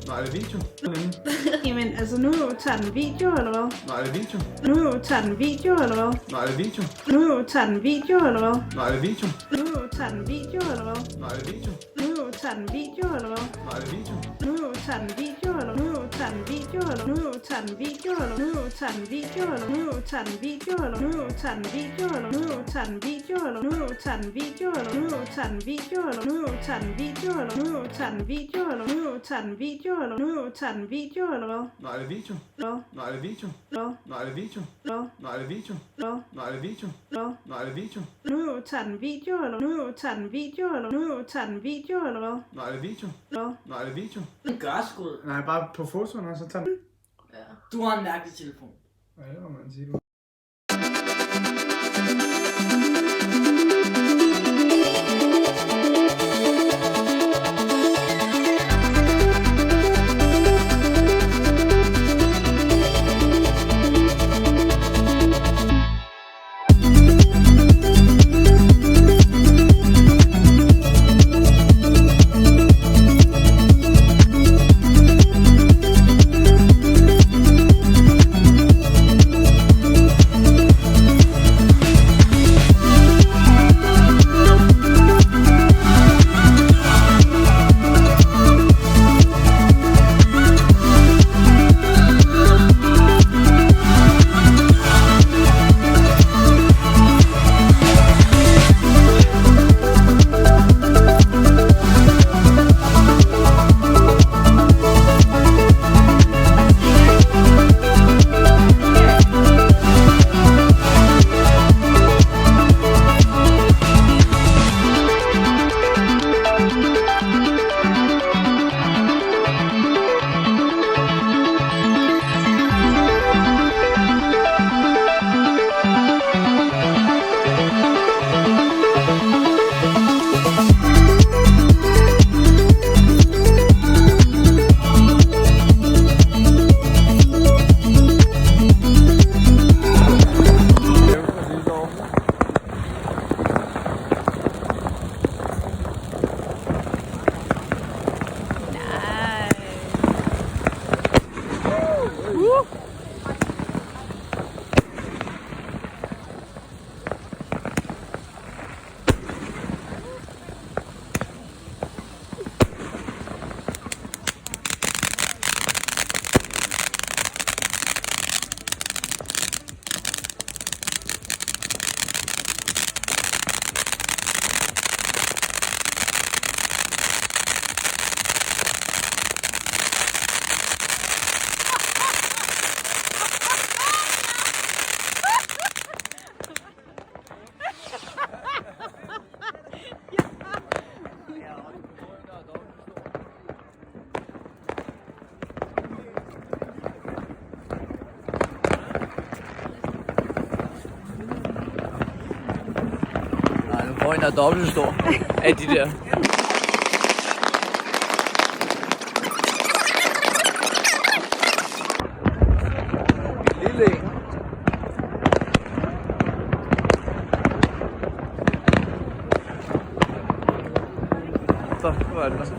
Nej, er det video? Jamen, altså nu tager den video, eller hvad? Nej, er det video? Nu tager den video, eller hvad? Nej, er det video? Nu tager den video, eller hvad? Nej, er det video? Nu tager den video, eller hvad? Nej, er det video? Nu tager den video, eller hvad? Nej, er det video? Nu tager den video, eller nu tager den video, eller nu tager den video, eller nu tager den video, eller nu tager den video, eller nu tager den video, eller nu tager den video, eller nu tager den video, eller nu tager den video, eller nu tager den video, eller nu tager den video, eller nu tager den video, eller nu tager den video, eller hvad? Nej, er det video? Hvad? Nej, er det video? Hvad? Nej, er det video? Hvad? Nej, er det video? Hvad? Nej, er det video? Hvad? Nej, er det video? Nu tager den video, eller nu tager den video, eller nu tager den video, eller hvad? Nej, er det video? Hvad? Nej, er det video? Den gør sgu. Nej, bare på fotoen, så tager den. Ja. Du har en mærkelig telefon. Ja, det må man sige. Nej, nu får en, der er dobbelt så stor af de der. Lille en. Så, hvor er det?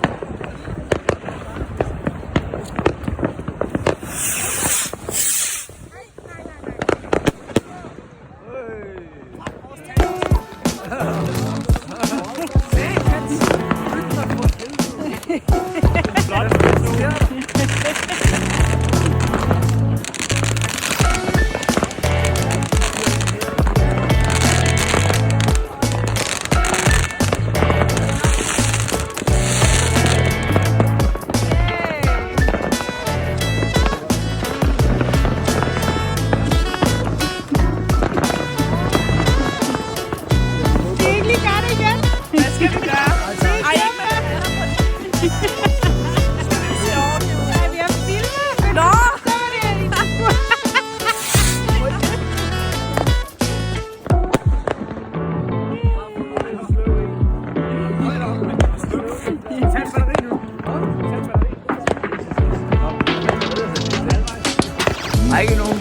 Der er ikke nogen.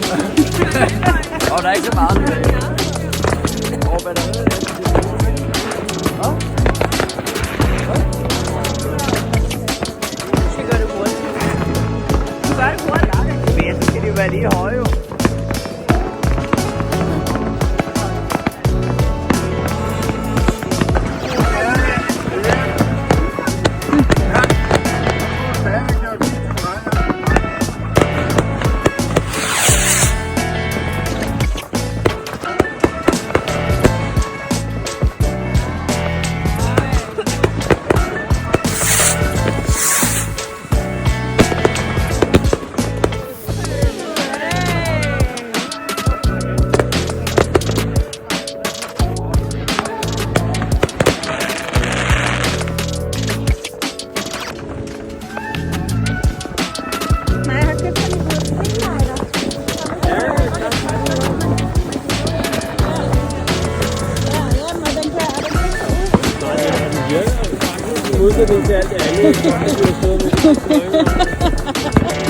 Og der er ikke så meget. Hvor er der? Vi gør det hurtigt. modsætning til alt det andet, som vi har stået med.